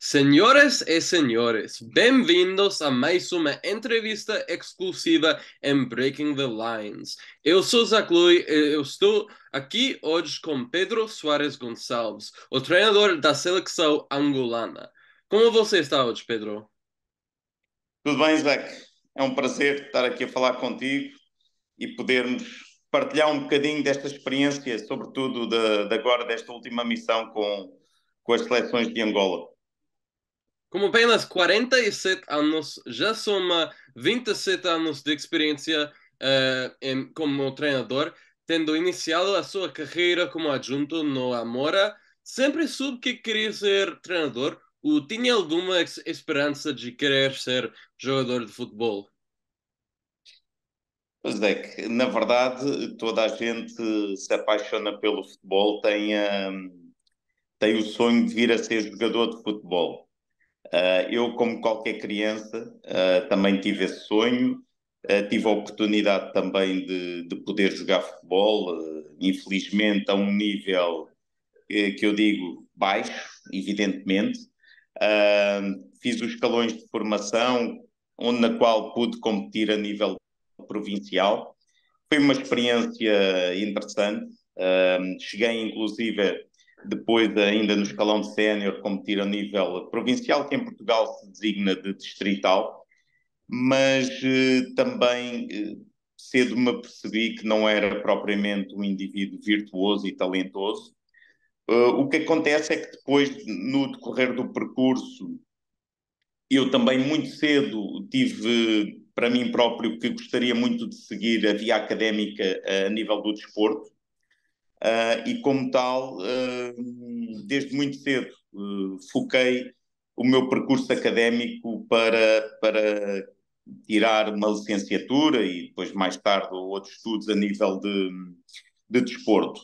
Senhoras e senhores, bem-vindos a mais uma entrevista exclusiva em Breaking the Lines. Eu sou Zach Lui e eu estou aqui hoje com Pedro Soares Gonçalves, o treinador da seleção angolana. Como você está hoje, Pedro? Tudo bem, Isaac? É um prazer estar aqui a falar contigo e podermos partilhar um bocadinho desta experiência, sobretudo de agora, desta última missão com as seleções de Angola. Com apenas 47 anos, já soma 27 anos de experiência como treinador, tendo iniciado a sua carreira como adjunto no Amora, sempre soube que queria ser treinador ou tinha alguma esperança de querer ser jogador de futebol? Pois é que, na verdade, toda a gente se apaixona pelo futebol, tem o sonho de vir a ser jogador de futebol. Eu, como qualquer criança, também tive esse sonho. Tive a oportunidade também de poder jogar futebol, infelizmente a um nível que eu digo baixo, evidentemente. Fiz os escalões de formação, onde na qual pude competir a nível provincial. Foi uma experiência interessante. Cheguei, inclusive, depois ainda no escalão de sénior, competir a nível provincial, que em Portugal se designa de distrital, mas também cedo me apercebi que não era propriamente um indivíduo virtuoso e talentoso. O que acontece é que depois, no decorrer do percurso, eu também muito cedo tive para mim próprio que gostaria muito de seguir a via académica a nível do desporto. E como tal, desde muito cedo, foquei o meu percurso académico para tirar uma licenciatura e depois mais tarde outros estudos a nível de desporto.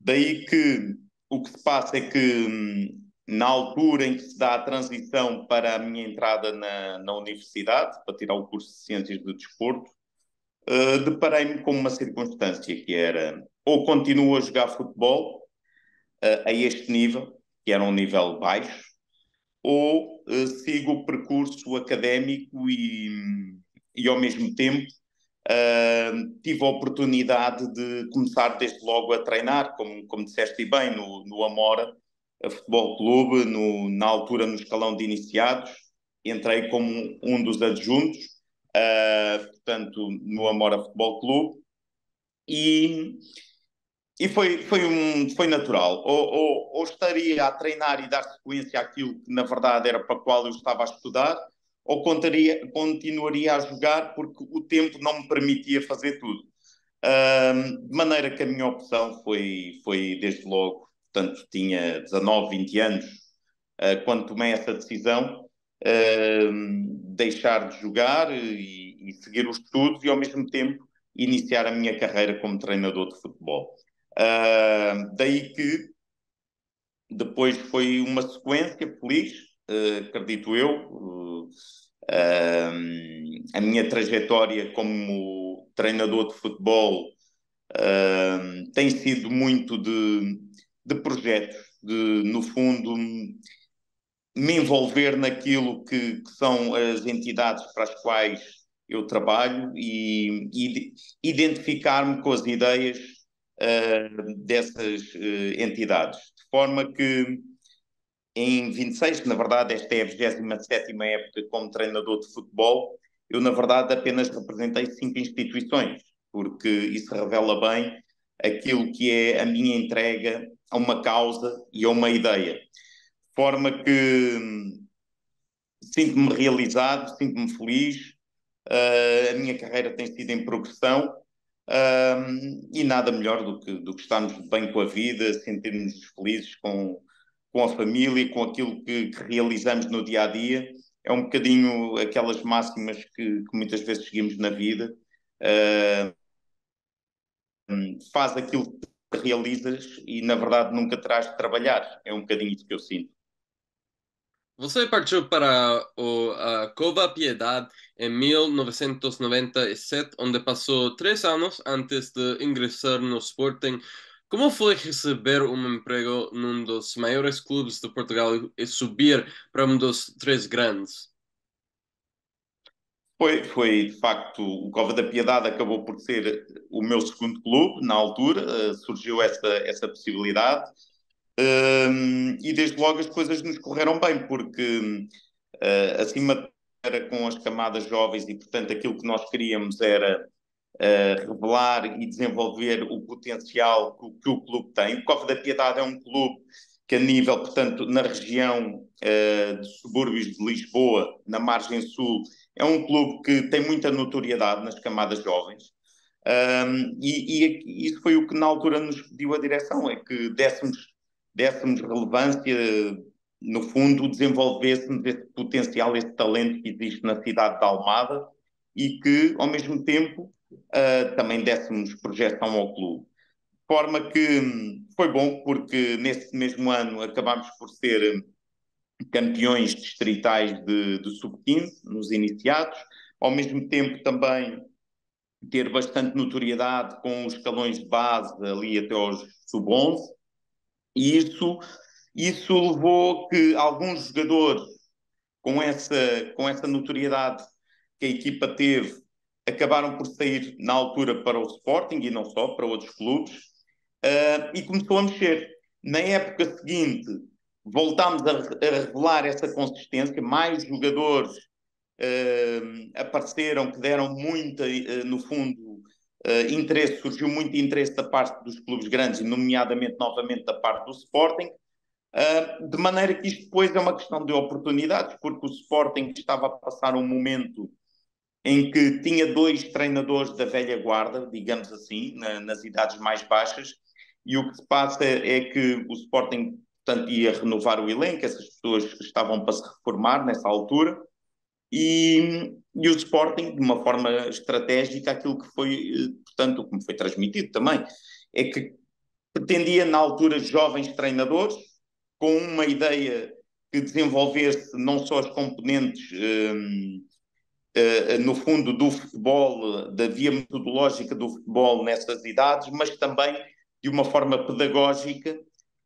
Daí que o que se passa é que na altura em que se dá a transição para a minha entrada na universidade, para tirar o curso de Ciências do Desporto, deparei-me com uma circunstância que era ou continuo a jogar futebol a este nível, que era um nível baixo, ou sigo o percurso académico e ao mesmo tempo tive a oportunidade de começar desde logo a treinar, como disseste bem, no Amora Futebol Clube, na altura no escalão de iniciados, entrei como um dos adjuntos, portanto, no Amora Futebol Clube, e, e foi natural. Ou estaria a treinar e dar sequência àquilo que na verdade era para o qual eu estava a estudar, ou continuaria a jogar porque o tempo não me permitia fazer tudo. De maneira que a minha opção foi desde logo, portanto, tinha 19, 20 anos, quando tomei essa decisão, deixar de jogar e seguir os estudos e, ao mesmo tempo, iniciar a minha carreira como treinador de futebol. Daí que depois foi uma sequência feliz, acredito eu. A minha trajetória como treinador de futebol tem sido muito de projetos, de, no fundo, me envolver naquilo que são as entidades para as quais eu trabalho e identificar-me com as ideias dessas entidades. De forma que em 26, que na verdade esta é a 27ª época como treinador de futebol, eu na verdade apenas representei 5 instituições, porque isso revela bem aquilo que é a minha entrega a uma causa e a uma ideia. De forma que sinto-me realizado, sinto-me feliz, a minha carreira tem sido em progressão, e nada melhor do que estarmos bem com a vida, sentirmos felizes com a família, com aquilo que realizamos no dia a dia. É um bocadinho aquelas máximas que muitas vezes seguimos na vida. Uh, Faz aquilo que realizas e, na verdade, nunca terás de trabalhar. É um bocadinho isso que eu sinto. Você partiu para a Cova Piedade em 1997, onde passou 3 anos antes de ingressar no Sporting. Como foi receber um emprego num dos maiores clubes de Portugal e subir para um dos três grandes? Foi, de facto, o Cova da Piedade acabou por ser o meu segundo clube, na altura, surgiu essa possibilidade, e desde logo as coisas nos correram bem, porque acima era com as camadas jovens e, portanto, aquilo que nós queríamos era revelar e desenvolver o potencial que o clube tem. O Cova da Piedade é um clube que, a nível, portanto, na região de subúrbios de Lisboa, na margem sul, é um clube que tem muita notoriedade nas camadas jovens. E isso foi o que na altura nos pediu a direção, é que dessemos relevância, no fundo, desenvolvêssemos esse potencial, esse talento que existe na cidade de Almada e que, ao mesmo tempo, também dessemos projeção ao clube. De forma que foi bom, porque nesse mesmo ano acabámos por ser campeões distritais de sub-15, nos iniciados, ao mesmo tempo também ter bastante notoriedade com os escalões de base ali até aos sub-11, e isso levou que alguns jogadores com essa notoriedade que a equipa teve, acabaram por sair na altura para o Sporting e não só, para outros clubes, e começou a mexer. Na época seguinte, voltámos a revelar essa consistência, mais jogadores apareceram que deram muito, no fundo, interesse, surgiu muito interesse da parte dos clubes grandes, nomeadamente novamente da parte do Sporting, de maneira que isto depois é uma questão de oportunidades, porque o Sporting estava a passar um momento em que tinha dois treinadores da velha guarda, digamos assim, nas idades mais baixas, e o que se passa é que o Sporting, portanto, ia renovar o elenco, essas pessoas estavam para se reformar nessa altura, e o Sporting, de uma forma estratégica, aquilo que foi, portanto, como foi transmitido também, é que pretendia, na altura, jovens treinadores com uma ideia que desenvolvesse não só as componentes, no fundo, do futebol, da via metodológica do futebol nessas idades, mas também de uma forma pedagógica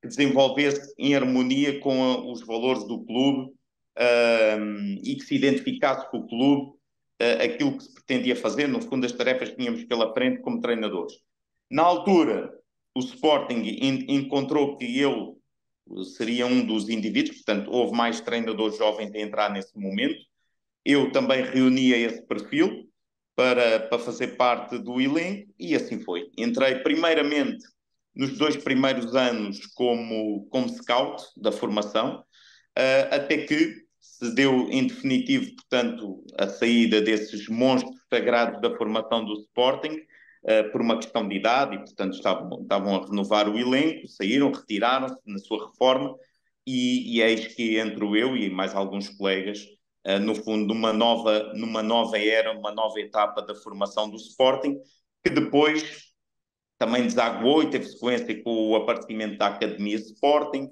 que desenvolvesse em harmonia com os valores do clube, e que se identificasse com o clube, aquilo que se pretendia fazer, no fundo, as tarefas que tínhamos pela frente como treinadores. Na altura, o Sporting encontrou que eu seria um dos indivíduos, portanto, houve mais treinadores jovens a entrar nesse momento. Eu também reunia esse perfil para fazer parte do elenco e assim foi. Entrei primeiramente nos 2 primeiros anos como scout da formação, até que se deu em definitivo, portanto, a saída desses monstros sagrados da formação do Sporting, por uma questão de idade, e portanto estavam a renovar o elenco, saíram, retiraram-se na sua reforma, e eis que entro eu e mais alguns colegas, no fundo, numa nova era, uma nova etapa da formação do Sporting, que depois também desaguou e teve sequência com o aparecimento da Academia Sporting,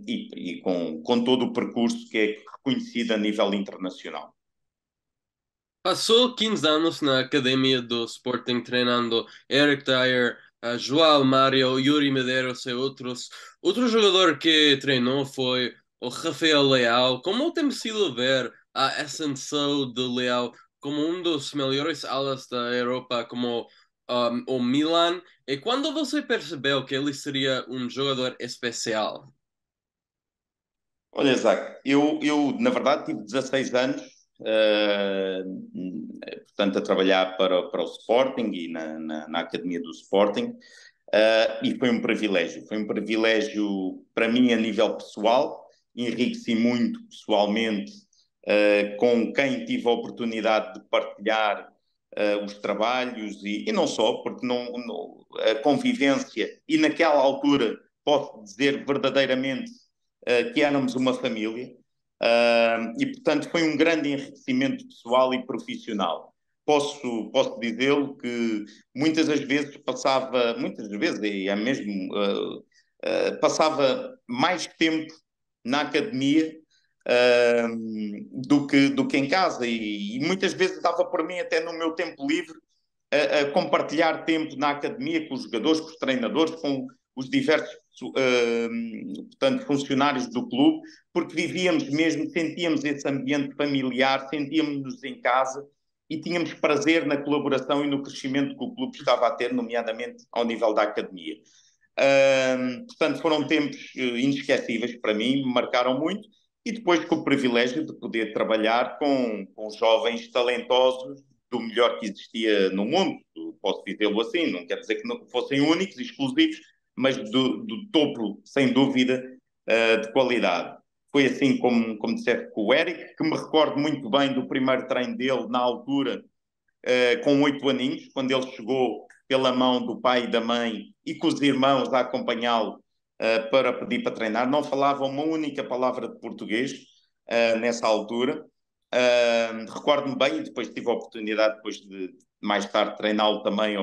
e com todo o percurso que é reconhecido a nível internacional. Passou 15 anos na academia do Sporting treinando Eric Dyer, João Mário, Yuri Medeiros e outros. Outro jogador que treinou foi o Rafael Leao. Como tem sido ver a ascensão de Leao como um dos melhores alas da Europa, como o Milan? E quando você percebeu que ele seria um jogador especial? Olha, Isaac, eu na verdade tive 16 anos, portanto, a trabalhar para o Sporting e na Academia do Sporting, e foi um privilégio. Foi um privilégio para mim a nível pessoal, enriqueci muito pessoalmente, com quem tive a oportunidade de partilhar os trabalhos e não só, porque a convivência, e naquela altura posso dizer verdadeiramente que éramos uma família, e portanto foi um grande enriquecimento pessoal e profissional. Posso dizê-lo que muitas vezes, e é mesmo, passava mais tempo na academia do que em casa, e muitas vezes dava por mim até no meu tempo livre a compartilhar tempo na academia com os jogadores, com os treinadores, com os diversos portanto, funcionários do clube, porque vivíamos mesmo, sentíamos esse ambiente familiar, sentíamos-nos em casa e tínhamos prazer na colaboração e no crescimento que o clube estava a ter, nomeadamente ao nível da academia. Portanto, foram tempos inesquecíveis para mim, me marcaram muito, e depois com o privilégio de poder trabalhar com jovens talentosos do melhor que existia no mundo, posso dizê-lo assim, não quer dizer que não fossem únicos, exclusivos, mas do topo, sem dúvida, de qualidade. Foi assim como disseste com o Eric, que me recordo muito bem do primeiro treino dele na altura, com 8 aninhos, quando ele chegou pela mão do pai e da mãe e com os irmãos a acompanhá-lo para pedir para treinar. Não falava uma única palavra de português nessa altura. Recordo-me bem e depois tive a oportunidade depois de mais tarde treiná-lo também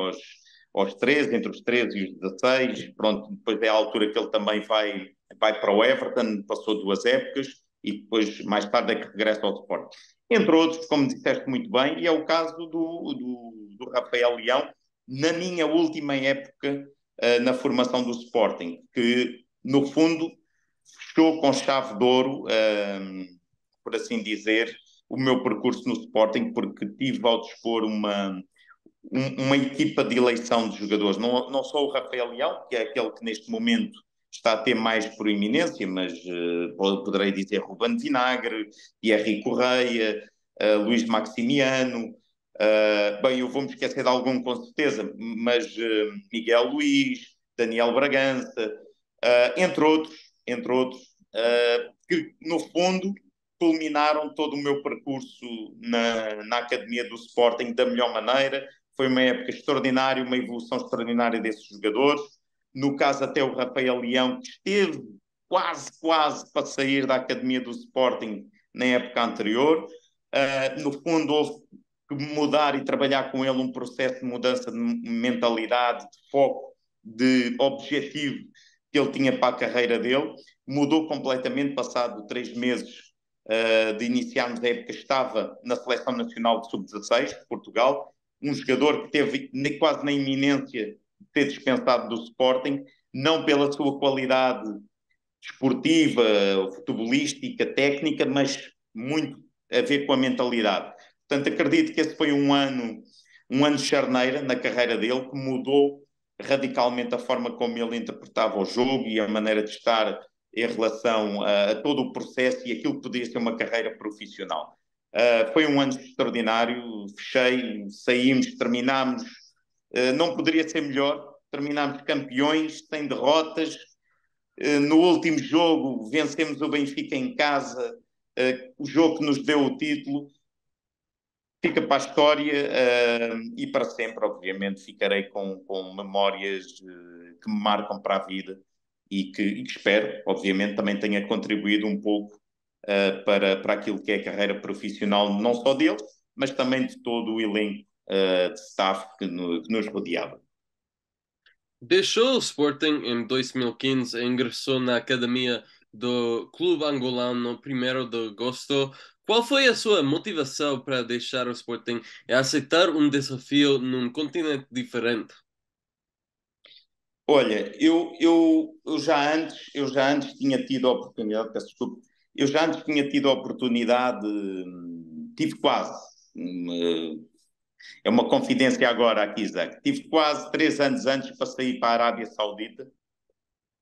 aos 13, entre os 13 e os 16. Pronto, depois é a altura que ele também vai para o Everton, passou 2 épocas e depois mais tarde é que regressa ao Sport. Entre outros, como disseste muito bem, e é o caso do Rafael Leão, na minha última época na formação do Sporting, que no fundo fechou com chave de ouro, por assim dizer, o meu percurso no Sporting, porque tive ao dispor uma equipa de eleição de jogadores, não só o Rafael Leão, que é aquele que neste momento está a ter mais proeminência, mas poderei dizer Ruben Vinagre, Thierry Correia, Luís Maximiano, bem, eu vou-me esquecer de algum com certeza, mas Miguel Luís, Daniel Bragança, entre outros, que no fundo culminaram todo o meu percurso na academia do Sporting da melhor maneira. Foi uma época extraordinária, uma evolução extraordinária desses jogadores. No caso, até o Rafael Leão, que esteve quase para sair da academia do Sporting na época anterior. No fundo, houve que mudar e trabalhar com ele um processo de mudança de mentalidade, de foco, de objetivo que ele tinha para a carreira dele. Mudou completamente, passado 3 meses de iniciarmos a época, estava na Seleção Nacional de Sub-16 de Portugal, um jogador que teve quase na iminência de ser dispensado do Sporting, não pela sua qualidade desportiva, futebolística, técnica, mas muito a ver com a mentalidade. Portanto, acredito que esse foi um ano charneira na carreira dele, que mudou radicalmente a forma como ele interpretava o jogo e a maneira de estar em relação a todo o processo e aquilo que podia ser uma carreira profissional. Foi um ano extraordinário, fechei, saímos, terminámos, não poderia ser melhor, terminámos campeões, sem derrotas. No último jogo, vencemos o Benfica em casa, o jogo que nos deu o título. Fica para a história e para sempre, obviamente, ficarei com memórias que me marcam para a vida e que espero, obviamente, também tenha contribuído um pouco para aquilo que é a carreira profissional, não só dele, mas também de todo o elenco de staff que nos rodeava. Deixou o Sporting em 2015 e ingressou na academia do Clube Angolano 1º de agosto. Qual foi a sua motivação para deixar o Sporting e aceitar um desafio num continente diferente? Olha, eu já antes tinha tido a oportunidade, peço desculpa, eu já antes tinha tido a oportunidade, tive quase, é uma confidência agora aqui, Isaac, tive quase 3 anos antes para sair para a Arábia Saudita,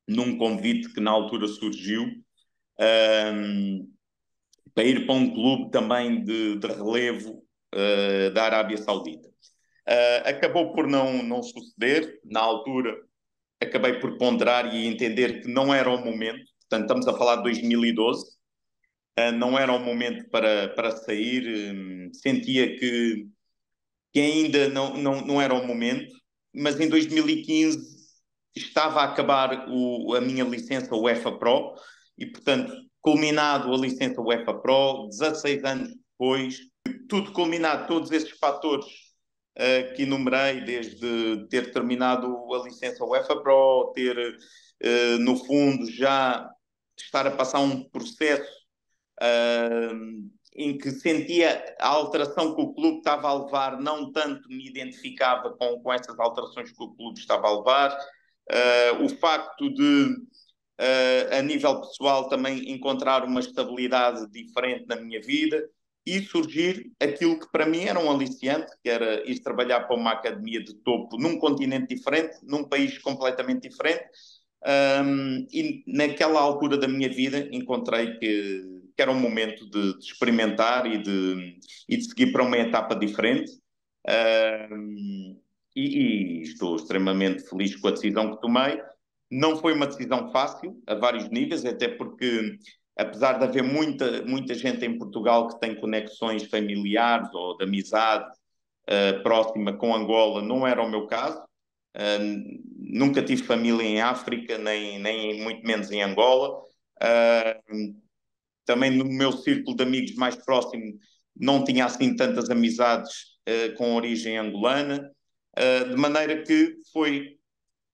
num convite que na altura surgiu, um, para ir para um clube também de relevo da Arábia Saudita. Acabou por não suceder, na altura acabei por ponderar e entender que não era o momento, portanto estamos a falar de 2012, não era o momento para sair, sentia que ainda não era o momento, mas em 2015 estava a acabar a minha licença UEFA Pro e, portanto, culminado a licença UEFA Pro, 16 anos depois, tudo culminado, todos esses fatores que enumerei, desde ter terminado a licença UEFA Pro, ter, no fundo, já estar a passar um processo em que sentia a alteração que o clube estava a levar, não tanto me identificava com essas alterações que o clube estava a levar. O facto de, a nível pessoal, também encontrar uma estabilidade diferente na minha vida e surgir aquilo que para mim era um aliciante, que era ir trabalhar para uma academia de topo num continente diferente, num país completamente diferente. E naquela altura da minha vida encontrei que era um momento de experimentar e de seguir para uma etapa diferente. E estou extremamente feliz com a decisão que tomei. Não foi uma decisão fácil, a vários níveis, até porque, apesar de haver muita gente em Portugal que tem conexões familiares ou de amizade próxima com Angola, não era o meu caso. Nunca tive família em África, nem muito menos em Angola. Também no meu círculo de amigos mais próximo não tinha assim tantas amizades com origem angolana, de maneira que foi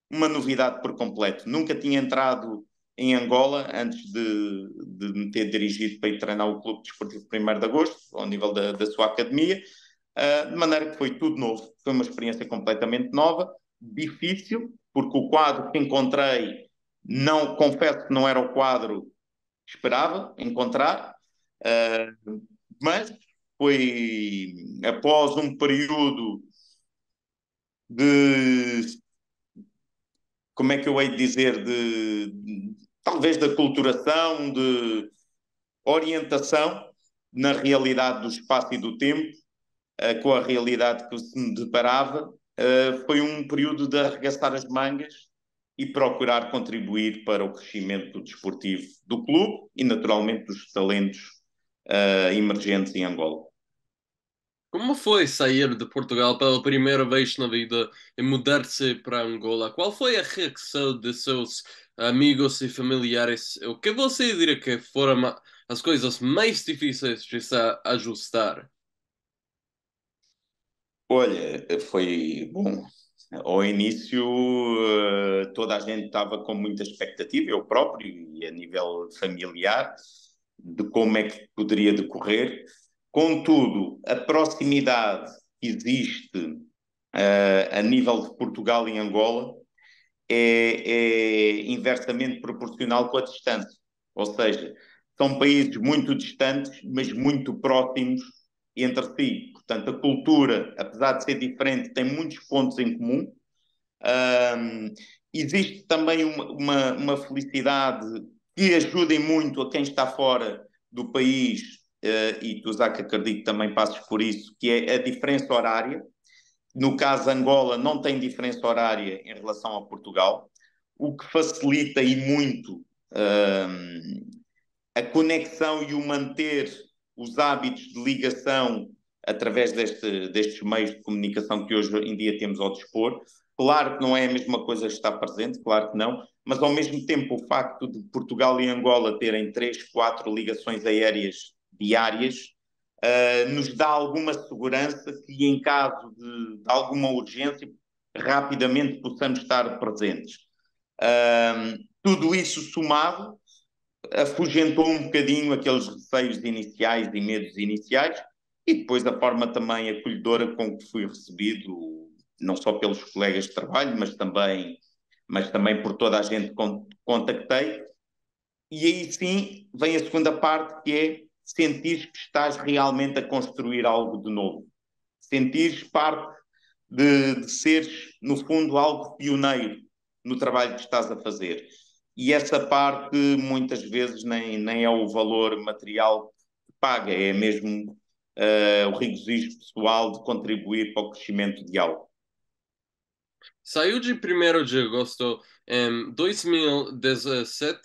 uma novidade por completo. Nunca tinha entrado em Angola antes de me ter dirigido para ir treinar o Clube Desportivo 1º de Agosto, ao nível da sua academia, de maneira que foi tudo novo. Foi uma experiência completamente nova, difícil, porque o quadro que encontrei, não, confesso que não era o quadro que esperava encontrar, mas foi após um período de, como é que eu hei de dizer, talvez de aculturação, de orientação na realidade do espaço e do tempo, com a realidade que se me deparava, foi um período de arregaçar as mangas e procurar contribuir para o crescimento desportivo do clube e, naturalmente, dos talentos emergentes em Angola. Como foi sair de Portugal pela primeira vez na vida e mudar-se para Angola? Qual foi a reação de seus amigos e familiares? O que você diria que foram as coisas mais difíceis de se ajustar? Olha, foi bom. Ao início, toda a gente estava com muita expectativa, eu próprio e a nível familiar, de como é que poderia decorrer. Contudo, a proximidade que existe a nível de Portugal e Angola é inversamente proporcional com a distância. Ou seja, são países muito distantes, mas muito próximos entre si. Portanto, a cultura, apesar de ser diferente, tem muitos pontos em comum. Um, Existe também uma felicidade que ajuda muito a quem está fora do país, e tu, Zac, acredito também passes por isso, que é a diferença horária. No caso, Angola não tem diferença horária em relação a Portugal, o que facilita e muito a conexão e o manter os hábitos de ligação através destes meios de comunicação que hoje em dia temos ao dispor. Claro que não é a mesma coisa estar presente, claro que não, mas ao mesmo tempo o facto de Portugal e Angola terem 3, 4 ligações aéreas diárias nos dá alguma segurança que em caso de alguma urgência rapidamente possamos estar presentes. Tudo isso somado afugentou um bocadinho aqueles receios iniciais e medos iniciais e depois a forma também acolhedora com que fui recebido, não só pelos colegas de trabalho, mas também por toda a gente que contactei. E aí sim vem a segunda parte, que é sentir que estás realmente a construir algo de novo. Sentires parte de seres, no fundo, algo pioneiro no trabalho que estás a fazer. E essa parte, muitas vezes, nem é o valor material que paga, é mesmo o regozijo pessoal de contribuir para o crescimento de algo. Saiu de 1º de agosto em 2017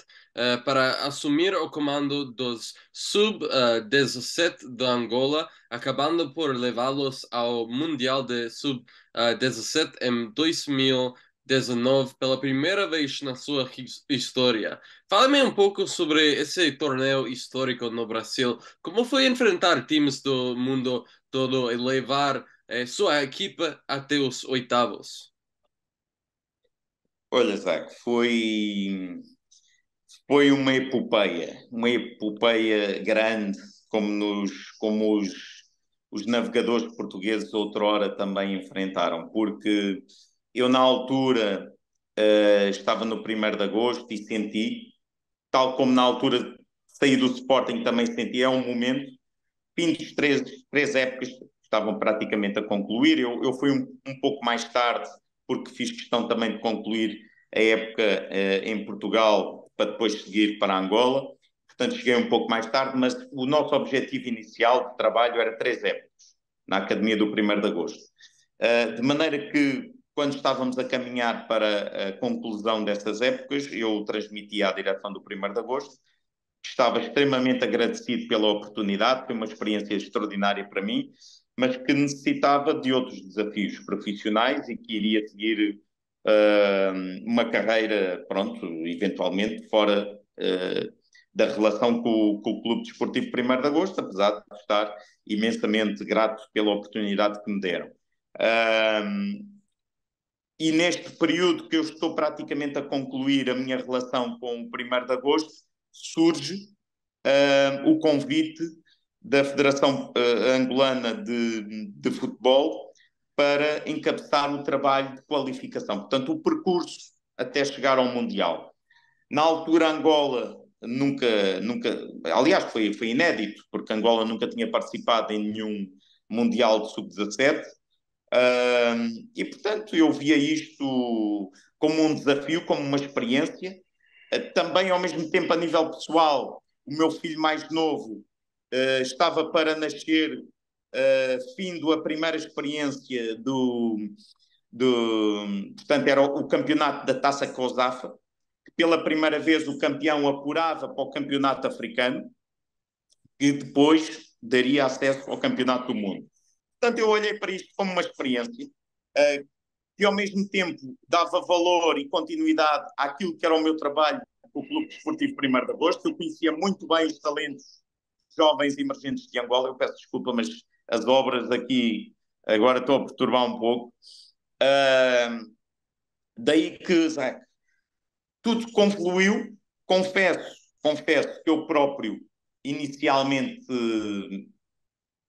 para assumir o comando dos Sub-17 de Angola, acabando por levá-los ao Mundial de Sub-17 em 2019 pela primeira vez na sua história. Fale-me um pouco sobre esse torneio histórico no Brasil. Como foi enfrentar times do mundo todo e levar sua equipa até os oitavos? Olha, Zac, foi uma epopeia grande, como os navegadores portugueses outrora também enfrentaram, porque eu na altura estava no 1º de agosto e senti, tal como na altura saí do Sporting também senti, é um momento, fim dos três épocas estavam praticamente a concluir, eu fui um pouco mais tarde, porque fiz questão também de concluir a época em Portugal, para depois seguir para Angola, portanto cheguei um pouco mais tarde, mas o nosso objetivo inicial de trabalho era 3 épocas, na Academia do 1º de agosto. De maneira que, quando estávamos a caminhar para a conclusão dessas épocas, eu transmiti à direção do 1º de agosto, estava extremamente agradecido pela oportunidade, foi uma experiência extraordinária para mim, mas que necessitava de outros desafios profissionais e que iria seguir uma carreira, pronto, eventualmente fora da relação com o Clube Desportivo 1º de Agosto, apesar de estar imensamente grato pela oportunidade que me deram. E neste período que eu estou praticamente a concluir a minha relação com o 1º de Agosto, surge o convite da Federação Angolana de Futebol para encabeçar o trabalho de qualificação. Portanto, o percurso até chegar ao Mundial. Na altura, Angola nunca aliás, foi inédito, porque Angola nunca tinha participado em nenhum Mundial de Sub-17. E, portanto, eu via isto como um desafio, como uma experiência. Também, ao mesmo tempo, a nível pessoal, o meu filho mais novo estava para nascer, findo a primeira experiência portanto, era o campeonato da Taça COSAFA, que pela primeira vez o campeão apurava para o campeonato africano, que depois daria acesso ao campeonato do mundo. Portanto, eu olhei para isto como uma experiência que, ao mesmo tempo, dava valor e continuidade àquilo que era o meu trabalho com o Clube Desportivo 1º de Agosto. Eu conhecia muito bem os talentos jovens emergentes de Angola. Eu peço desculpa, mas as obras aqui agora estão a perturbar um pouco. Daí que, Zé, tudo confluiu. Confesso que eu próprio, inicialmente,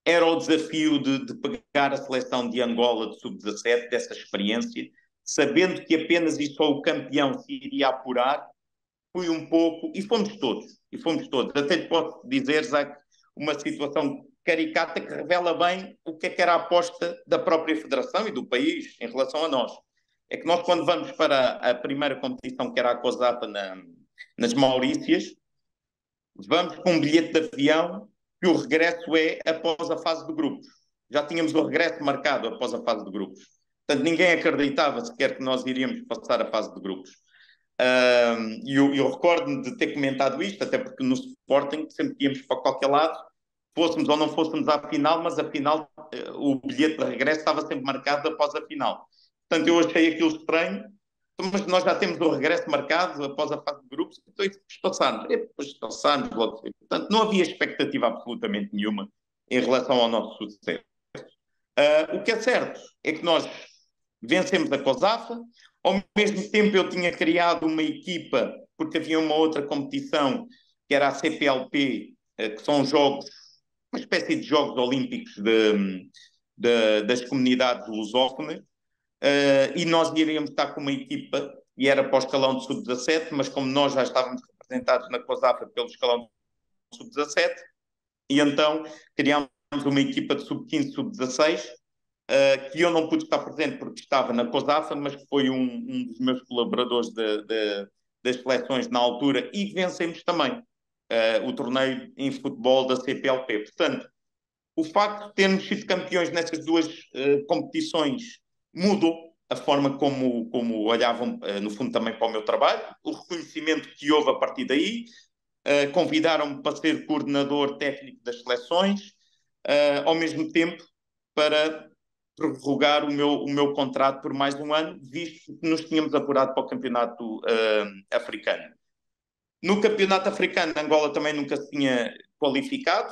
era o desafio de pegar a seleção de Angola de sub-17, dessa experiência, sabendo que apenas e só o campeão se iria apurar. Fui um pouco, e fomos todos. Até te posso dizer, Zé, uma situação caricata que revela bem o que era a aposta da própria Federação e do país em relação a nós. É que nós, quando vamos para a primeira competição, que era a COSAPA nas Maurícias, vamos com um bilhete de avião que o regresso é após a fase de grupos. Já tínhamos o regresso marcado após a fase de grupos. Portanto, ninguém acreditava sequer que nós iríamos passar a fase de grupos. E eu recordo-me de ter comentado isto, até porque no Sporting sempre que íamos para qualquer lado, fôssemos ou não fôssemos à final, mas a final, o bilhete de regresso estava sempre marcado após a final. Portanto, eu achei aquilo estranho, mas nós já temos o regresso marcado após a fase de grupos, então passámos logo. Portanto, não havia expectativa absolutamente nenhuma em relação ao nosso sucesso. O que é certo é que nós vencemos a COSAFA. Ao mesmo tempo eu tinha criado uma equipa, porque havia uma outra competição, que era a CPLP, que são jogos, uma espécie de Jogos Olímpicos das comunidades lusófonas, e nós iríamos estar com uma equipa, e era para o escalão de sub-17, mas como nós já estávamos representados na COSAFA pelo escalão de sub-17, e então criámos uma equipa de sub-15, sub-16, que eu não pude estar presente porque estava na COSAFA, mas que foi um dos meus colaboradores das seleções na altura, e vencemos também o torneio em futebol da CPLP. Portanto, o facto de termos sido campeões nessas duas competições mudou a forma como olhavam, no fundo, também para o meu trabalho, o reconhecimento que houve a partir daí. Convidaram-me para ser coordenador técnico das seleções, ao mesmo tempo para prorrogar o meu contrato por mais um ano, visto que nos tínhamos apurado para o campeonato africano. No campeonato africano, Angola também nunca se tinha qualificado,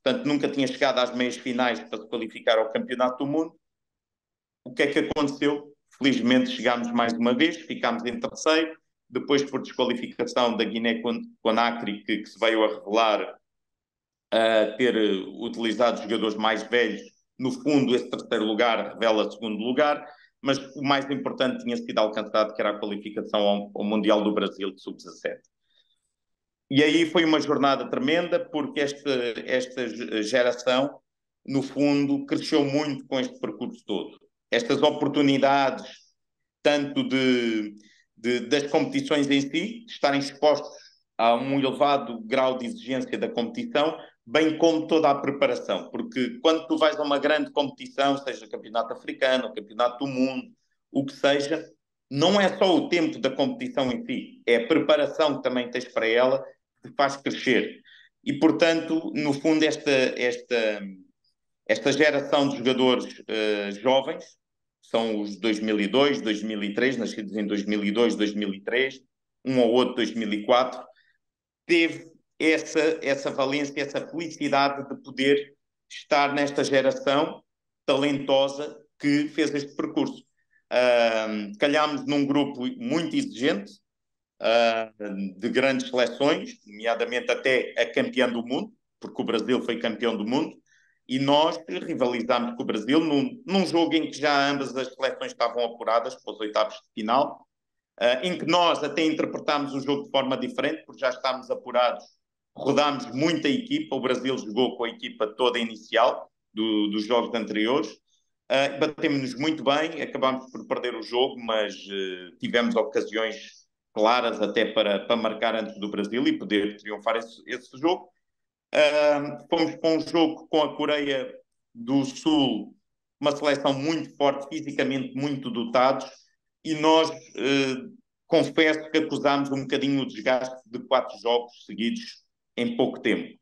portanto nunca tinha chegado às meias finais para se qualificar ao campeonato do mundo. O que é que aconteceu? Felizmente chegámos mais uma vez, ficámos em terceiro, depois por desqualificação da Guiné-Conakry, que se veio a revelar a ter utilizado jogadores mais velhos. No fundo, esse terceiro lugar revela segundo lugar, mas o mais importante tinha sido alcançado, que era a qualificação ao Mundial do Brasil de Sub-17. E aí foi uma jornada tremenda, porque esta geração, no fundo, cresceu muito com este percurso todo. Estas oportunidades, tanto das competições em si, de estarem expostos a um elevado grau de exigência da competição, bem como toda a preparação. Porque quando tu vais a uma grande competição, seja campeonato africano, campeonato do mundo, o que seja, não é só o tempo da competição em si, é a preparação que também tens para ela que faz crescer. E, portanto, no fundo, esta geração de jogadores jovens, são os 2002, 2003, nascidos em 2002, 2003, um ou outro 2004, teve essa valência, essa felicidade de poder estar nesta geração talentosa que fez este percurso. Calhámos num grupo muito exigente, de grandes seleções, nomeadamente até a campeã do mundo, porque o Brasil foi campeão do mundo, e nós rivalizámos com o Brasil num jogo em que já ambas as seleções estavam apuradas para os oitavos de final, em que nós até interpretámos o jogo de forma diferente, porque já estávamos apurados, rodámos muita equipa, o Brasil jogou com a equipa toda inicial dos jogos anteriores, batemos-nos muito bem, acabámos por perder o jogo, mas tivemos ocasiões claras até para marcar antes do Brasil e poder triunfar esse jogo. Fomos para um jogo com a Coreia do Sul, uma seleção muito forte, fisicamente muito dotados, e nós, confesso que acusámos um bocadinho o desgaste de 4 jogos seguidos em pouco tempo.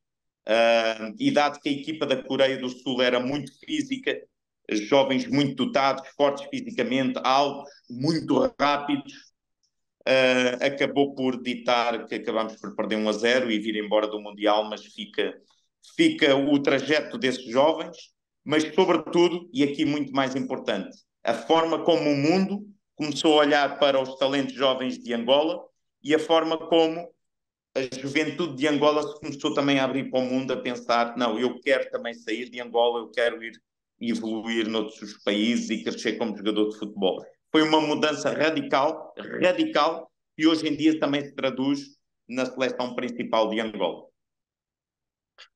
E dado que a equipa da Coreia do Sul era muito física, jovens muito dotados, fortes fisicamente, altos, muito rápidos, acabou por ditar que acabámos por perder 1-0 e vir embora do Mundial, mas fica o trajeto desses jovens, mas sobretudo, e aqui muito mais importante, a forma como o mundo começou a olhar para os talentos jovens de Angola e a forma como a juventude de Angola se começou também a abrir para o mundo, a pensar, não, eu quero também sair de Angola, eu quero ir evoluir noutros países e crescer como jogador de futebol. Foi uma mudança radical, radical, e hoje em dia também se traduz na seleção principal de Angola.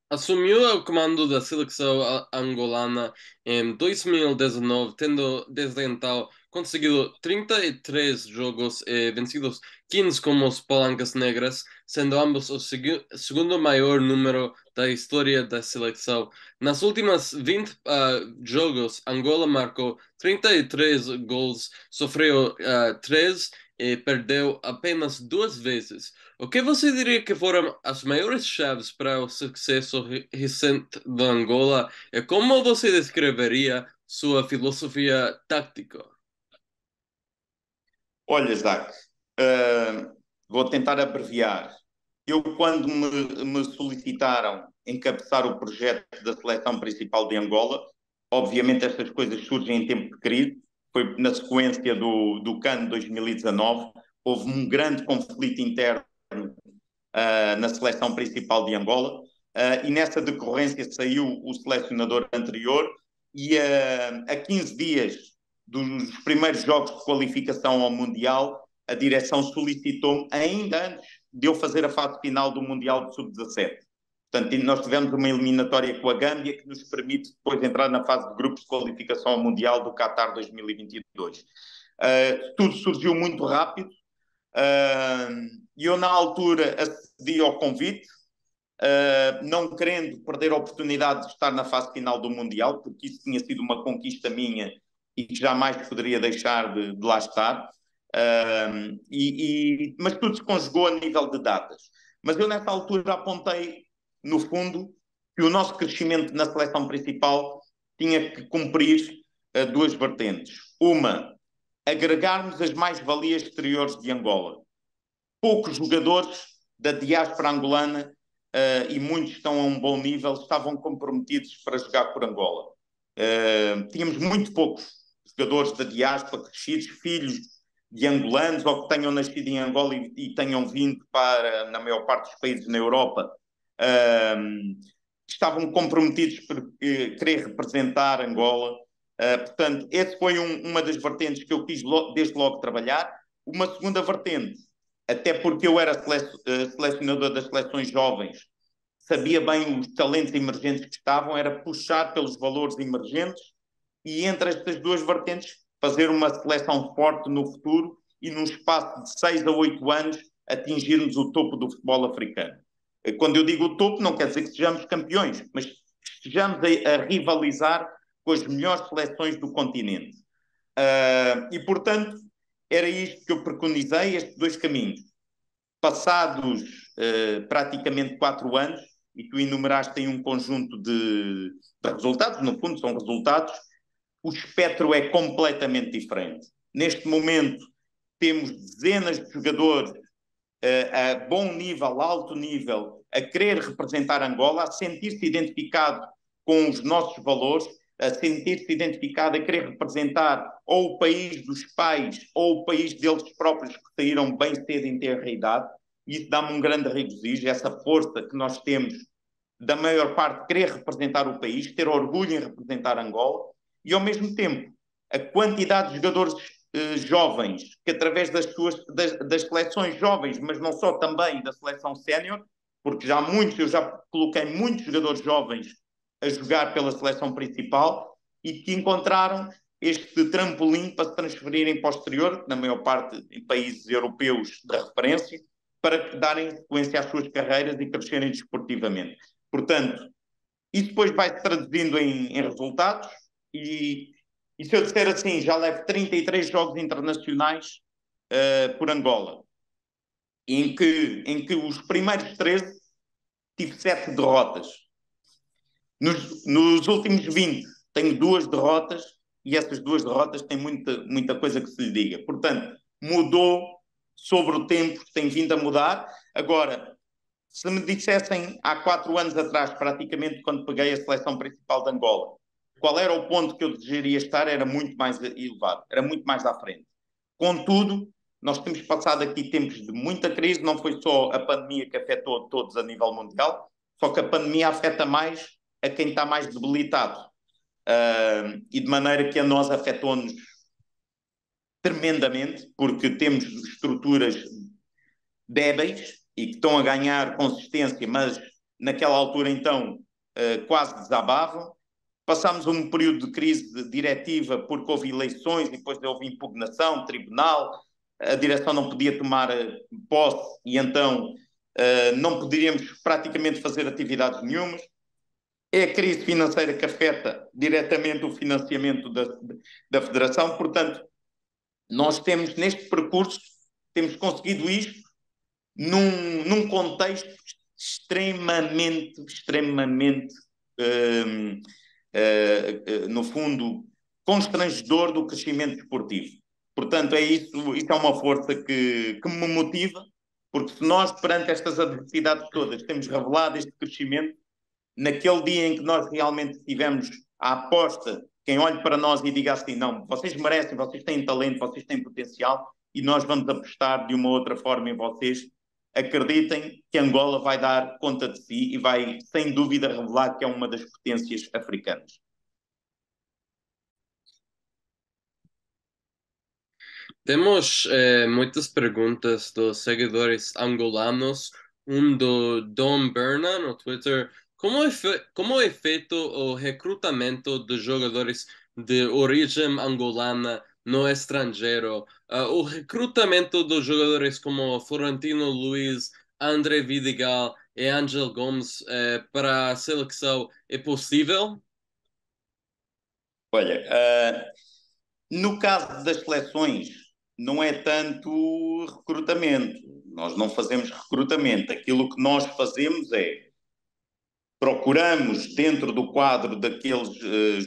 Assumiu o comando da seleção angolana em 2019, tendo desde então conseguido 33 jogos e vencidos 15 como os Palancas Negras, sendo ambos o segundo maior número da história da seleção. Nas últimas 20 jogos, Angola marcou 33 gols, sofreu 3 e perdeu apenas 2 vezes. O que você diria que foram as maiores chaves para o sucesso recente da Angola e como você descreveria sua filosofia tática? Olha, Isaac, vou tentar abreviar. Eu, quando me solicitaram encabeçar o projeto da seleção principal de Angola, obviamente estas coisas surgem em tempo de crise, foi na sequência do CAN 2019, houve um grande conflito interno na seleção principal de Angola, e nessa decorrência saiu o selecionador anterior, e a 15 dias dos primeiros jogos de qualificação ao Mundial, a direção solicitou-me, ainda antes de eu fazer a fase final do Mundial de Sub-17. Portanto, nós tivemos uma eliminatória com a Gâmbia que nos permite depois entrar na fase de grupos de qualificação ao Mundial do Qatar 2022. Tudo surgiu muito rápido, e eu, na altura, acedi ao convite, não querendo perder a oportunidade de estar na fase final do Mundial, porque isso tinha sido uma conquista minha e que jamais poderia deixar de lá estar. Mas tudo se conjugou a nível de datas. Mas eu, nessa altura, apontei, no fundo, que o nosso crescimento na seleção principal tinha que cumprir duas vertentes. Uma, agregarmos as mais-valias exteriores de Angola. Poucos jogadores da diáspora angolana, e muitos estão a um bom nível, estavam comprometidos para jogar por Angola. Tínhamos muito poucos jogadores da diáspora crescidos, filhos de angolanos ou que tenham nascido em Angola e tenham vindo para, na maior parte dos países na Europa, estavam comprometidos por querer representar Angola. Portanto, essa foi uma das vertentes que eu quis desde logo trabalhar. Uma segunda vertente, até porque eu era selecionador das seleções jovens, sabia bem os talentos emergentes que estavam, era puxar pelos valores emergentes e entre estas duas vertentes fazer uma seleção forte no futuro e num espaço de 6 a 8 anos atingirmos o topo do futebol africano. Quando eu digo o topo, não quer dizer que sejamos campeões, mas que estejamos a rivalizar com as melhores seleções do continente. E, portanto, era isto que eu preconizei, estes dois caminhos. Passados praticamente 4 anos, e tu enumeraste aí um conjunto de resultados, no fundo são resultados, o espectro é completamente diferente. Neste momento, temos dezenas de jogadores a bom nível, alto nível, a querer representar Angola, a sentir-se identificado com os nossos valores, a sentir-se identificado, a querer representar ou o país dos pais ou o país deles próprios que saíram bem cedo em ter a idade. Isso dá-me um grande regozijo, essa força que nós temos da maior parte querer representar o país, ter orgulho em representar Angola e, ao mesmo tempo, a quantidade de jogadores jovens que, através das seleções jovens, mas não só também da seleção sénior, porque eu já coloquei muitos jogadores jovens a jogar pela seleção principal e que encontraram este trampolim para se transferirem para o exterior, na maior parte em países europeus de referência, para darem sequência às suas carreiras e crescerem desportivamente. Portanto, isso depois vai se traduzindo em resultados e se eu disser assim, já levo 33 jogos internacionais por Angola, em que os primeiros 13 tive 7 derrotas. Nos últimos 20 tenho 2 derrotas e essas 2 derrotas têm muita coisa que se lhe diga. Portanto, mudou sobre o tempo, tem vindo a mudar. Agora, se me dissessem há 4 anos atrás, praticamente quando peguei a seleção principal de Angola, qual era o ponto que eu desejaria estar, era muito mais elevado, era muito mais à frente. Contudo, nós temos passado aqui tempos de muita crise, não foi só a pandemia que afetou todos a nível mundial, só que a pandemia afeta mais a quem está mais debilitado. E de maneira que a nós afetou-nos tremendamente, porque temos estruturas débeis e que estão a ganhar consistência, mas naquela altura então quase desabavam. Passámos um período de crise diretiva porque houve eleições e depois houve impugnação, tribunal, a direção não podia tomar posse e então não poderíamos praticamente fazer atividades nenhumas. É a crise financeira que afeta diretamente o financiamento da federação, portanto, nós temos neste percurso, temos conseguido isto num contexto extremamente, no fundo, constrangedor do crescimento desportivo. Portanto, isso é uma força que me motiva, porque se nós, perante estas adversidades todas, temos revelado este crescimento, naquele dia em que nós realmente tivemos a aposta, quem olhe para nós e diga assim, não, vocês merecem, vocês têm talento, vocês têm potencial, e nós vamos apostar de uma outra forma em vocês, acreditem que Angola vai dar conta de si e vai, sem dúvida, revelar que é uma das potências africanas. Temos muitas perguntas dos seguidores angolanos. Um do Dom Berna no Twitter. Como é feito o recrutamento de jogadores de origem angolana no estrangeiro? O recrutamento de jogadores como Florentino Luiz, André Vidigal e Ángel Gomes para a seleção é possível? Olha, no caso das seleções, não é tanto recrutamento. Nós não fazemos recrutamento. Aquilo que nós fazemos é procuramos, dentro do quadro daqueles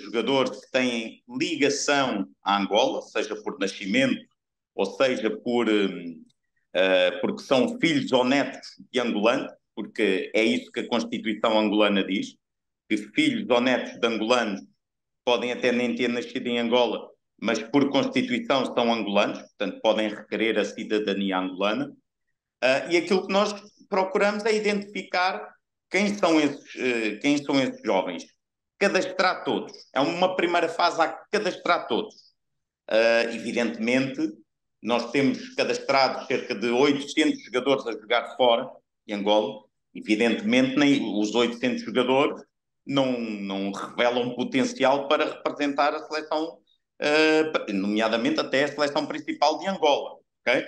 jogadores que têm ligação à Angola, seja por nascimento ou seja porque são filhos ou netos de angolanos, porque é isso que a Constituição angolana diz, que filhos ou netos de angolanos podem até nem ter nascido em Angola, mas por Constituição são angolanos, portanto podem requerer a cidadania angolana. E aquilo que nós procuramos é identificar quem são esses jovens? Cadastrar todos. É uma primeira fase a cadastrar todos. Evidentemente, nós temos cadastrados cerca de 800 jogadores a jogar fora de Angola. Evidentemente, nem os 800 jogadores não revelam potencial para representar a seleção, nomeadamente até a seleção principal de Angola. Okay?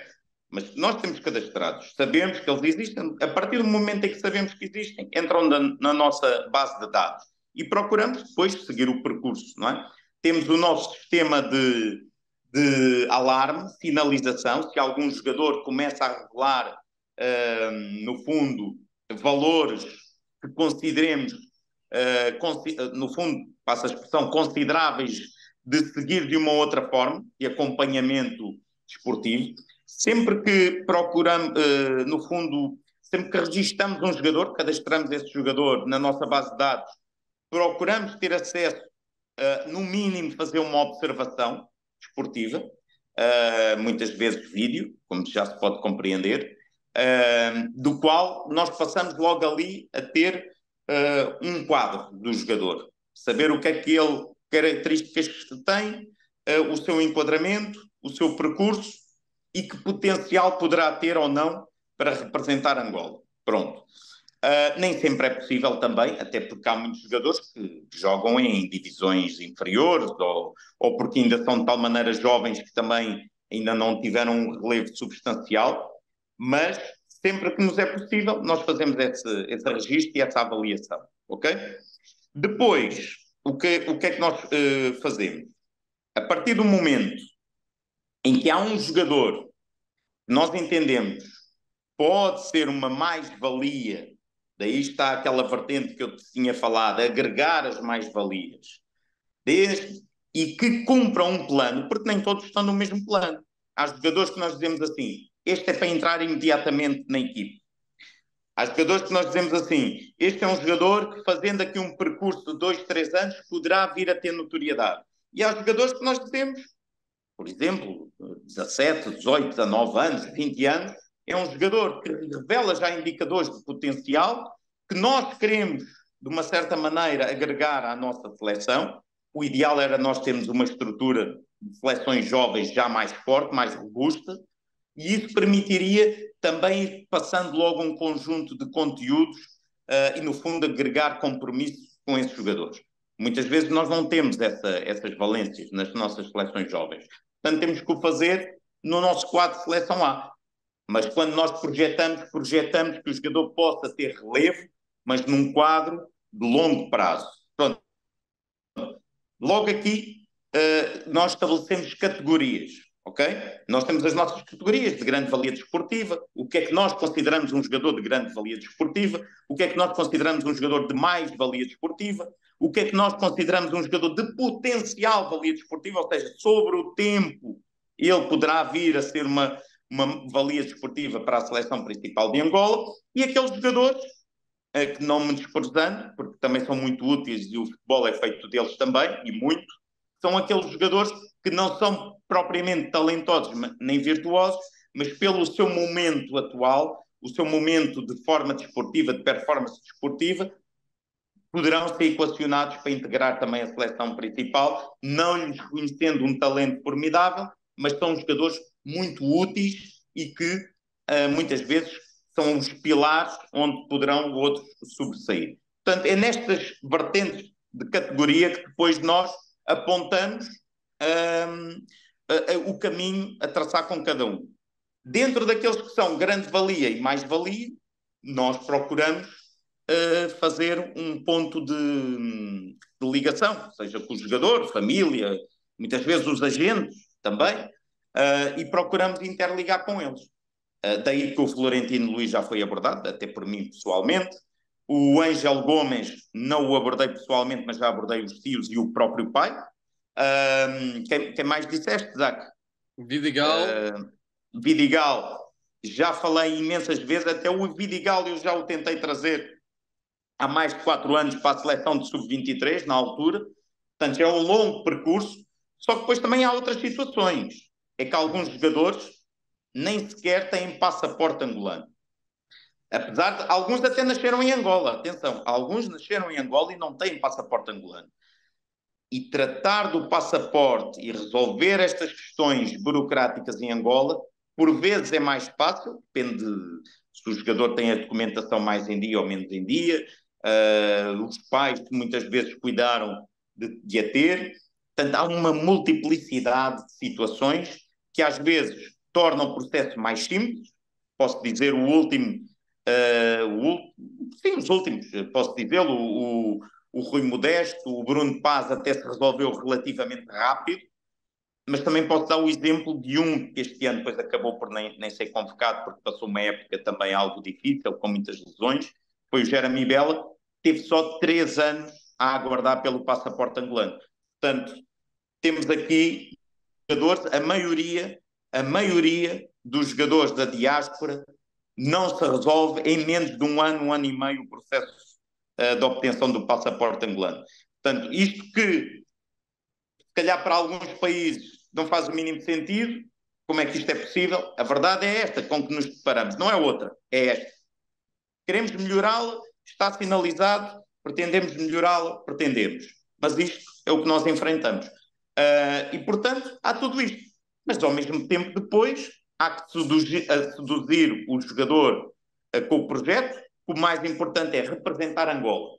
Mas nós temos cadastrados, sabemos que eles existem. A partir do momento em que sabemos que existem, entram na nossa base de dados e procuramos depois seguir o percurso, não é? Temos o nosso sistema de alarme, sinalização, se algum jogador começa a revelar, no fundo, valores que consideremos, no fundo, passa a expressão, consideráveis de seguir de uma outra forma, de acompanhamento desportivo. Sempre que procuramos, no fundo, sempre que registramos um jogador, cadastramos esse jogador na nossa base de dados, procuramos ter acesso, no mínimo, fazer uma observação desportiva, muitas vezes vídeo, como já se pode compreender, do qual nós passamos logo ali a ter um quadro do jogador, saber o que é que ele, características que tem, o seu enquadramento, o seu percurso e que potencial poderá ter ou não para representar Angola. Pronto. Nem sempre é possível também, até porque há muitos jogadores que jogam em divisões inferiores ou porque ainda são de tal maneira jovens que também ainda não tiveram um relevo substancial, mas sempre que nos é possível, nós fazemos esse registro e essa avaliação, ok? Depois, o que é que nós fazemos? A partir do momento em que há um jogador que nós entendemos pode ser uma mais-valia, daí está aquela vertente que eu te tinha falado, agregar as mais-valias, e que cumpra um plano, porque nem todos estão no mesmo plano. Há jogadores que nós dizemos assim, este é para entrar imediatamente na equipe. Há jogadores que nós dizemos assim, este é um jogador que fazendo aqui um percurso de 2, 3 anos poderá vir a ter notoriedade. E há jogadores que nós dizemos, por exemplo, 17, 18, 19 anos, 20 anos, é um jogador que revela já indicadores de potencial que nós queremos, de uma certa maneira, agregar à nossa seleção. O ideal era nós termos uma estrutura de seleções jovens já mais forte, mais robusta, e isso permitiria também ir passando logo um conjunto de conteúdos e, no fundo, agregar compromisso com esses jogadores. Muitas vezes nós não temos essas valências nas nossas seleções jovens. Portanto, temos que o fazer no nosso quadro de seleção A. Mas quando nós projetamos que o jogador possa ter relevo, mas num quadro de longo prazo. Pronto. Logo aqui, nós estabelecemos categorias, ok? Nós temos as nossas categorias de grande valia desportiva, o que é que nós consideramos um jogador de grande valia desportiva, o que é que nós consideramos um jogador de mais valia desportiva, o que é que nós consideramos um jogador de potencial valia desportiva, ou seja, sobre o tempo ele poderá vir a ser uma valia desportiva para a seleção principal de Angola, e aqueles jogadores que não me desprezando, porque também são muito úteis e o futebol é feito deles também, e muito, são aqueles jogadores que não são propriamente talentosos nem virtuosos, mas pelo seu momento atual, o seu momento de forma desportiva, de performance desportiva, poderão ser equacionados para integrar também a seleção principal, não lhes reconhecendo um talento formidável, mas são jogadores muito úteis e que muitas vezes são os pilares onde poderão outros sobressair. Portanto, é nestas vertentes de categoria que depois nós apontamos o caminho a traçar com cada um. Dentro daqueles que são grande valia e mais valia, nós procuramos fazer um ponto de ligação, seja com o jogador, família, muitas vezes os agentes também, e procuramos interligar com eles. Daí que o Florentino Luís já foi abordado, até por mim pessoalmente. O Ângelo Gomes não o abordei pessoalmente, mas já abordei os tios e o próprio pai. Quem mais disseste, Zac? Vidigal. Vidigal, já falei imensas vezes, até o Vidigal eu já o tentei trazer há mais de 4 anos para a seleção de sub-23, na altura. Portanto, é um longo percurso. Só que depois também há outras situações. É que alguns jogadores nem sequer têm passaporte angolano. Apesar de alguns até nasceram em Angola, atenção, alguns nasceram em Angola e não têm passaporte angolano. E tratar do passaporte e resolver estas questões burocráticas em Angola, por vezes é mais fácil, depende se o jogador tem a documentação mais em dia ou menos em dia, os pais que muitas vezes cuidaram de a ter. Portanto, há uma multiplicidade de situações que às vezes tornam o processo mais simples. Posso dizer o último, sim, os últimos, posso dizê-lo, o Rui Modesto, o Bruno Paz até se resolveu relativamente rápido, mas também posso dar o exemplo de um que este ano depois acabou por nem ser convocado, porque passou uma época também algo difícil, com muitas lesões, foi o Jeremy Bela, teve só 3 anos a aguardar pelo passaporte angolano. Portanto, temos aqui jogadores, a maioria dos jogadores da diáspora não se resolve em menos de um ano e meio o processo de obtenção do passaporte angolano. Portanto, isto que se calhar para alguns países não faz o mínimo sentido, como é que isto é possível? A verdade é esta com que nos deparamos, não é outra, é esta. Queremos melhorá-la, está sinalizado, pretendemos melhorá-la, pretendemos. Mas isto é o que nós enfrentamos. E, portanto, há tudo isto. Mas, ao mesmo tempo, depois, há que seduzir o jogador com o projeto. O mais importante é representar Angola.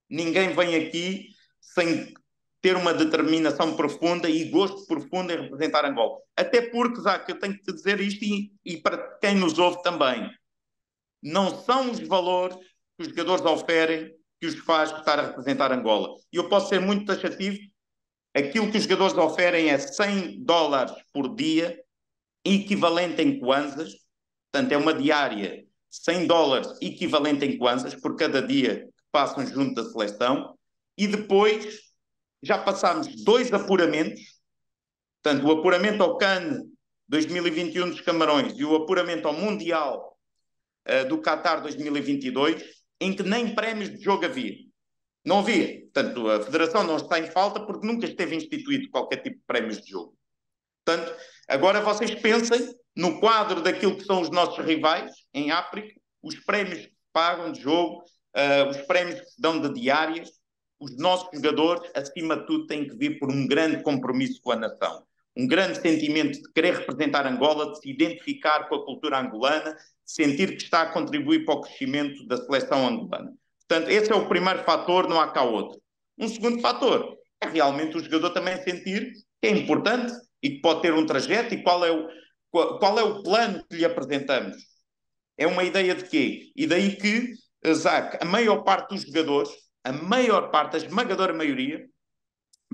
Ninguém vem aqui sem ter uma determinação profunda e gosto profundo em representar Angola. Até porque, Zac, eu tenho que te dizer isto e para quem nos ouve também. Não são os valores que os jogadores oferem que os faz estar a representar Angola. E eu posso ser muito taxativo. Aquilo que os jogadores oferem é $100 por dia, equivalente em kwanzas. Portanto, é uma diária, $100 equivalente em kwanzas por cada dia que passam junto da seleção. E depois já passámos 2 apuramentos. Portanto, o apuramento ao CAN 2021 dos Camarões e o apuramento ao Mundial do Qatar 2022, em que nem prémios de jogo havia. Não havia. Portanto, a Federação não está em falta porque nunca esteve instituído qualquer tipo de prémios de jogo. Portanto, agora vocês pensem no quadro daquilo que são os nossos rivais em África, os prémios que se pagam de jogo, os prémios que se dão de diárias, os nossos jogadores, acima de tudo, têm que vir por um grande compromisso com a nação. Um grande sentimento de querer representar Angola, de se identificar com a cultura angolana, de sentir que está a contribuir para o crescimento da seleção angolana. Portanto, esse é o primeiro fator, não há cá outro. Um segundo fator é realmente o jogador também sentir que é importante e que pode ter um trajeto e qual é o plano que lhe apresentamos. É uma ideia de quê? E daí que, Zac, a maior parte dos jogadores, a maior parte, a esmagadora maioria,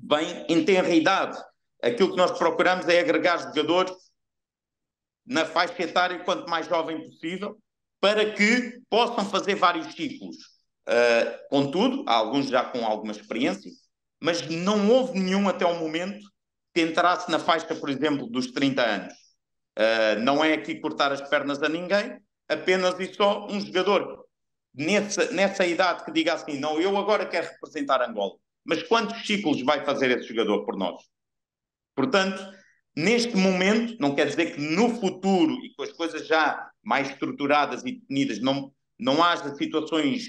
vem em tenra idade. Aquilo que nós procuramos é agregar jogadores na faixa etária quanto mais jovem possível, para que possam fazer vários ciclos. Contudo, há alguns já com alguma experiência, mas não houve nenhum até o momento que entrasse na faixa, por exemplo, dos 30 anos. Não é aqui cortar as pernas a ninguém, apenas e só um jogador nessa idade que diga assim, não, eu agora quero representar Angola. Mas quantos ciclos vai fazer esse jogador por nós? Portanto, neste momento, não quer dizer que no futuro e com as coisas já mais estruturadas e definidas não haja situações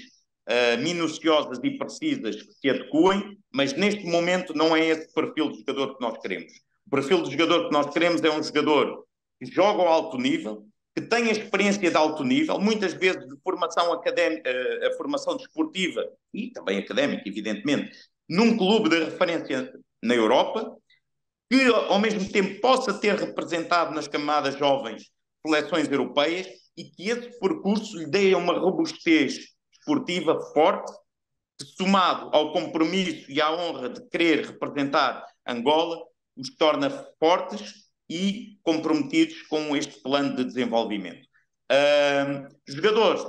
minuciosas e precisas que se adequem, mas neste momento não é esse perfil de jogador que nós queremos. O perfil de jogador que nós queremos é um jogador que joga ao alto nível, que tenha experiência de alto nível, muitas vezes de formação académica, a formação desportiva e também académica, evidentemente, num clube de referência na Europa, que ao mesmo tempo possa ter representado nas camadas jovens seleções europeias e que esse percurso lhe dê uma robustez esportiva forte, que, somado ao compromisso e à honra de querer representar Angola, os torna fortes e comprometidos com este plano de desenvolvimento. Jogadores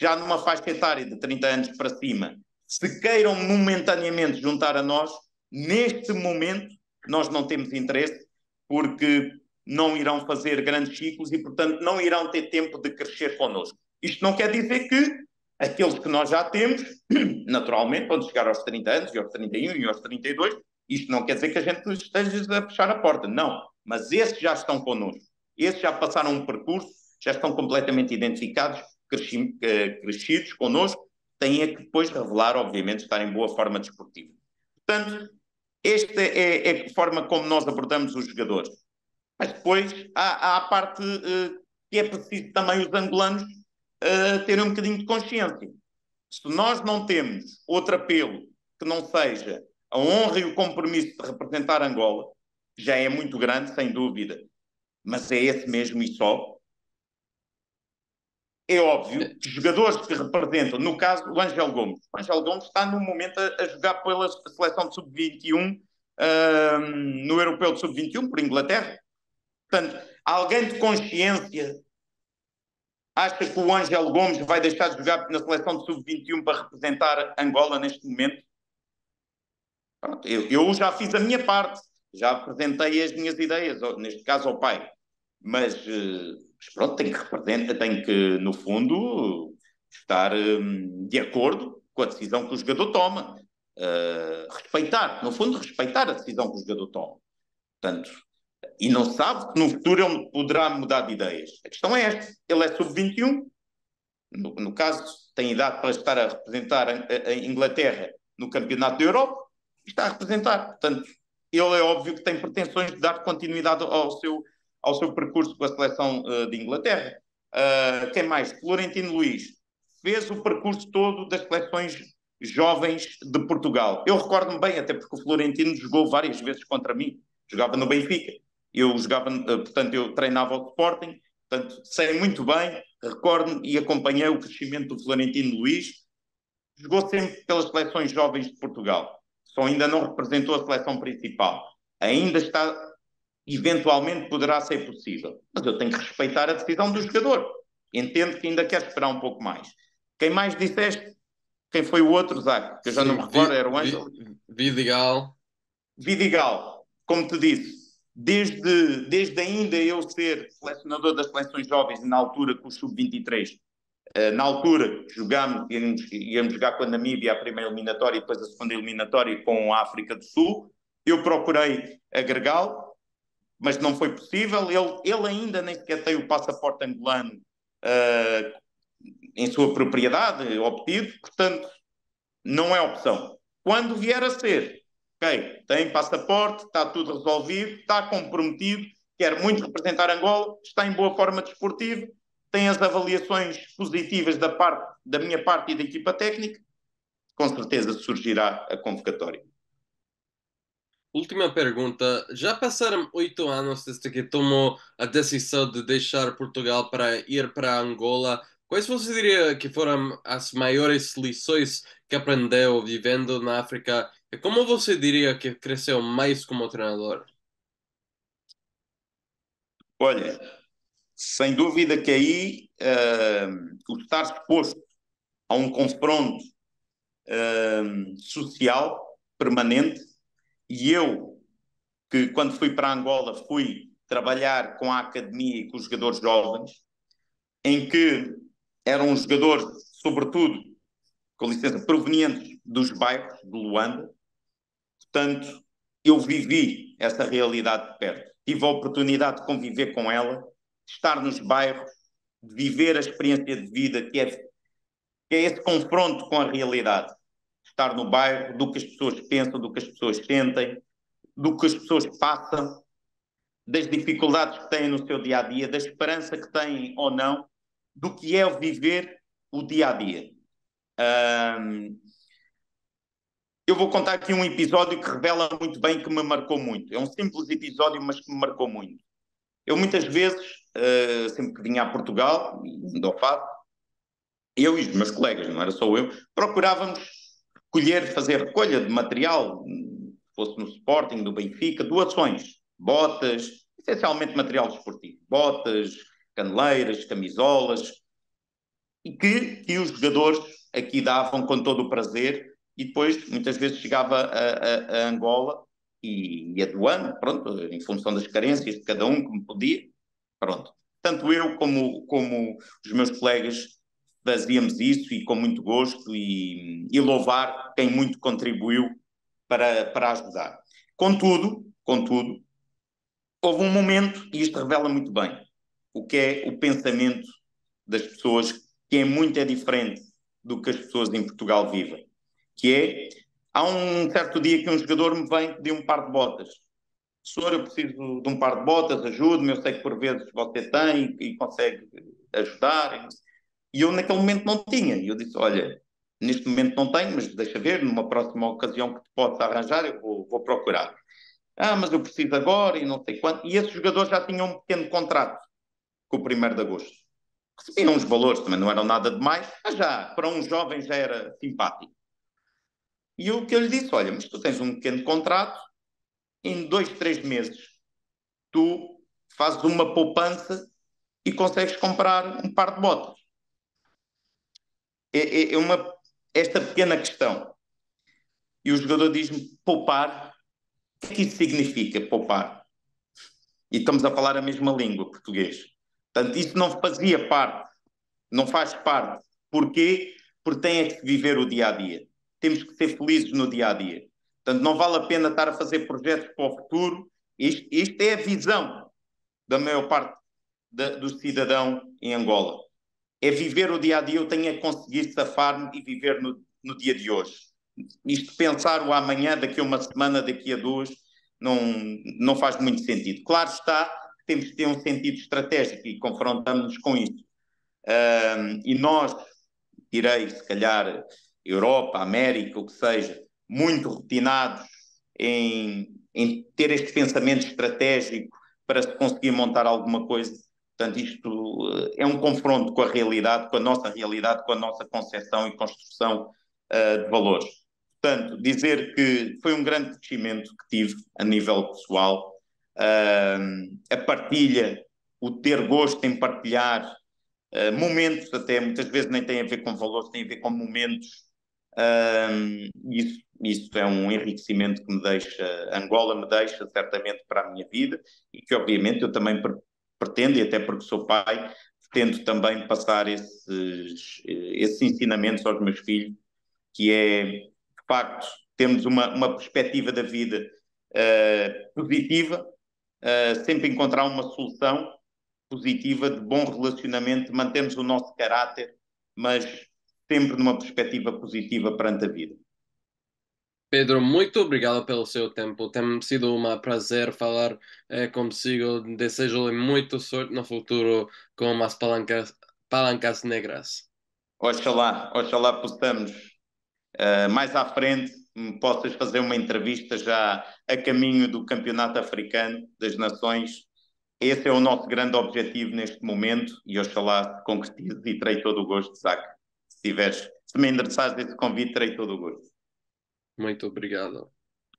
já numa faixa etária de 30 anos para cima, se queiram momentaneamente juntar a nós, neste momento nós não temos interesse, porque não irão fazer grandes ciclos e, portanto, não irão ter tempo de crescer connosco. Isto não quer dizer que aqueles que nós já temos, naturalmente, quando chegar aos 30 anos, e aos 31 e aos 32, isto não quer dizer que a gente esteja a fechar a porta, não. Mas esses já estão connosco. Esses já passaram um percurso, já estão completamente identificados crescidos connosco, têm é que depois revelar, obviamente, estar em boa forma desportiva. Portanto, esta é a forma como nós abordamos os jogadores. Mas depois há a parte que é preciso também os angolanos terem um bocadinho de consciência. Se nós não temos outro apelo que não seja a honra e o compromisso de representar Angola, que já é muito grande, sem dúvida, mas é esse mesmo e só, é óbvio que jogadores que representam, no caso, o Ângelo Gomes está no momento a jogar pela seleção de sub-21 no Europeu de sub-21 por Inglaterra. Portanto, alguém de consciência acha que o Ângelo Gomes vai deixar de jogar na seleção de sub-21 para representar Angola neste momento? Pronto, eu já fiz a minha parte, já apresentei as minhas ideias, neste caso ao pai, mas pronto, tem que, no fundo, estar de acordo com a decisão que o jogador toma. Respeitar, no fundo, respeitar a decisão que o jogador toma. Portanto, e não sabe que no futuro ele poderá mudar de ideias. A questão é esta: ele é sub-21, no caso, tem idade para estar a representar a Inglaterra no Campeonato da Europa, e está a representar. Portanto, ele é óbvio que tem pretensões de dar continuidade ao seu percurso com a seleção de Inglaterra. Quem mais? Florentino Luís fez o percurso todo das seleções jovens de Portugal. Eu recordo-me bem, até porque o Florentino jogou várias vezes contra mim. Jogava no Benfica. Eu jogava, portanto, eu treinava o Sporting. Portanto, sei muito bem, recordo-me e acompanhei o crescimento do Florentino Luís. Jogou sempre pelas seleções jovens de Portugal. Só ainda não representou a seleção principal. Ainda está, eventualmente poderá ser possível. Mas eu tenho que respeitar a decisão do jogador. Entendo que ainda quer esperar um pouco mais. Quem mais disseste? Quem foi o outro, Zac? Que eu já não me recordo, era o Ângelo. Vidigal. Vidigal, como te disse, desde ainda eu ser selecionador das seleções jovens, na altura com o Sub-23, na altura jogámos, íamos jogar com a Namíbia a primeira eliminatória e depois a segunda eliminatória com a África do Sul. Eu procurei agregá-lo, mas não foi possível. Ele ainda nem sequer tem o passaporte angolano em sua propriedade, obtido, portanto, não é opção. Quando vier a ser, ok, tem passaporte, está tudo resolvido, está comprometido, quer muito representar Angola, está em boa forma desportiva, tem as avaliações positivas da minha parte e da equipa técnica, com certeza surgirá a convocatória. Última pergunta. Já passaram 8 anos desde que tomou a decisão de deixar Portugal para ir para Angola. Quais você diria que foram as maiores lições que aprendeu vivendo na África? E como você diria que cresceu mais como treinador? Olha, sem dúvida que aí o estar exposto a um confronto social permanente, e eu, que quando fui para Angola fui trabalhar com a academia e com os jogadores jovens, em que eram jogadores, sobretudo, com licença, provenientes dos bairros de Luanda. Portanto, eu vivi essa realidade de perto. Tive a oportunidade de conviver com ela, de estar nos bairros, de viver a experiência de vida que é esse confronto com a realidade. Estar no bairro, do que as pessoas pensam, do que as pessoas sentem, do que as pessoas passam, das dificuldades que têm no seu dia a dia, da esperança que têm ou não, do que é viver o dia a dia. Eu vou contar aqui um episódio que revela muito bem, que me marcou muito. É um simples episódio, mas que me marcou muito. Eu muitas vezes, sempre que vinha a Portugal, do Fado, eu e os meus colegas, não era só eu, procurávamos fazer recolha de material, fosse no Sporting, do Benfica, doações, botas, essencialmente material desportivo, botas, caneleiras, camisolas, e que os jogadores aqui davam com todo o prazer, e depois muitas vezes chegava a Angola e ia doando, pronto, em função das carências de cada um, como podia, pronto. Tanto eu como os meus colegas fazíamos isso, e com muito gosto, e louvar quem muito contribuiu para ajudar. Contudo, houve um momento, e isto revela muito bem o que é o pensamento das pessoas que é muito diferente do que as pessoas em Portugal vivem, que é, há um certo dia que um jogador me vem pedir um par de botas. Senhor, eu preciso de um par de botas, ajude-me, eu sei que por vezes você tem e consegue ajudar. E eu naquele momento não tinha. E eu disse, olha, neste momento não tenho, mas deixa ver, numa próxima ocasião que te possa arranjar, eu vou procurar. Ah, mas eu preciso agora e não sei quanto. E esse jogador já tinha um pequeno contrato com o 1º de agosto. Recebiam uns valores, também não eram nada demais, mas já, para um jovem já era simpático. E o que eu lhe disse, olha, mas tu tens um pequeno contrato, em 2, 3 meses tu fazes uma poupança e consegues comprar um par de botas. É esta pequena questão. E o jogador diz-me poupar. O que é que isso significa, poupar? E estamos a falar a mesma língua, português. Portanto, isso não fazia parte, não faz parte. Porquê? Porque tem é que viver o dia a dia. Temos que ser felizes no dia a dia. Portanto, não vale a pena estar a fazer projetos para o futuro. Isto é a visão da maior parte do cidadão em Angola. É viver o dia a dia, eu tenho a conseguir safar-me e viver no dia de hoje. Isto pensar o amanhã, daqui a uma semana, daqui a 2, não faz muito sentido. Claro está que temos que ter um sentido estratégico e confrontamos-nos com isso. E nós, direi, se calhar, Europa, América, o que seja, muito rotinados em ter este pensamento estratégico para se conseguir montar alguma coisa. Portanto, isto é um confronto com a realidade, com a nossa concepção e construção de valores. Portanto, dizer que foi um grande crescimento que tive a nível pessoal, a partilha, o ter gosto em partilhar, momentos até, muitas vezes nem tem a ver com valores, tem a ver com momentos. Isso é um enriquecimento que me deixa, Angola me deixa certamente para a minha vida e que obviamente eu também pretendo, e até porque sou pai, tento também passar esses ensinamentos aos meus filhos, que é, de facto, termos uma perspectiva da vida positiva, sempre encontrar uma solução positiva, de bom relacionamento, mantermos o nosso caráter, mas sempre numa perspectiva positiva perante a vida. Pedro, muito obrigado pelo seu tempo. Tem sido um prazer falar consigo. Desejo-lhe muita sorte no futuro com as palancas negras. Oxalá possamos, mais à frente, possas fazer uma entrevista já a caminho do Campeonato Africano das Nações. Esse é o nosso grande objetivo neste momento e oxalá se concretize e terei todo o gosto, Isaac. Se me endereçares esse convite, terei todo o gosto. Muito obrigado.